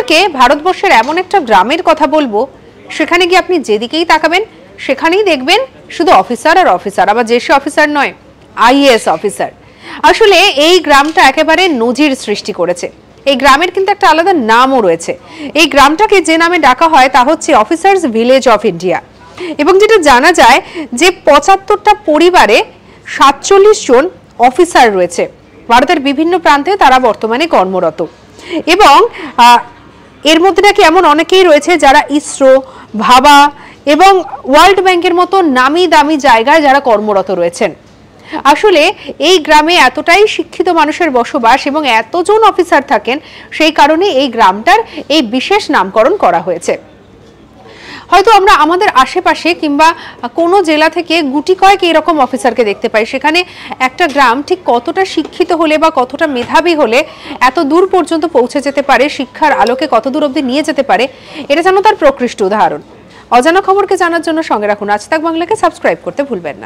আপনাদেরকে ভারতবর্ষের এমন একটা গ্রামের কথা বলবো, সেখানে গিয়ে আপনি যেদিকেই তাকাবেন সেখানেই দেখবেন শুধু অফিসার আর অফিসার, আবার যে সে অফিসার নয়, আইএএস অফিসার। আসলে এই গ্রামটা একেবারে নজির সৃষ্টি করেছে। এই গ্রামের কিন্তু একটা আলাদা নামও রয়েছে। এই গ্রামটাকে যে নামে ডাকা হয় তা হচ্ছে অফিসার্স ভিলেজ অফ ইন্ডিয়া। এবং যেটা জানা যায় যে ৭৫টা পরিবারে ৪৭ জন অফিসার রয়েছে। ভারতের বিভিন্ন প্রান্তে তারা বর্তমানে কর্মরত। এবং এর মধ্যে নাকি এমন অনেকেই রয়েছে যারা ইসরো, ভাবা এবং ওয়ার্ল্ড ব্যাংকের মতো নামি দামি জায়গায় যারা কর্মরত রয়েছেন। আসলে এই গ্রামে এতটাই শিক্ষিত মানুষের বসবাস এবং এতজন অফিসার থাকেন, সেই কারণে এই গ্রামটার এই বিশেষ নামকরণ করা হয়েছে। হয়তো আমরা আমাদের আশেপাশে কিংবা কোনো জেলা থেকে গুটি কয়েক এরকম অফিসারকে দেখতে পাই। সেখানে একটা গ্রাম ঠিক কতটা শিক্ষিত হলে বা কতটা মেধাবী হলে এত দূর পর্যন্ত পৌঁছে যেতে পারে, শিক্ষার আলোকে কত দূর অবধি নিয়ে যেতে পারে, এটা যেন তার প্রকৃষ্ট উদাহরণ। অজানা খবরকে জানার জন্য সঙ্গে রাখুন আজ তাক বাংলাকে, সাবস্ক্রাইব করতে ভুলবেন না।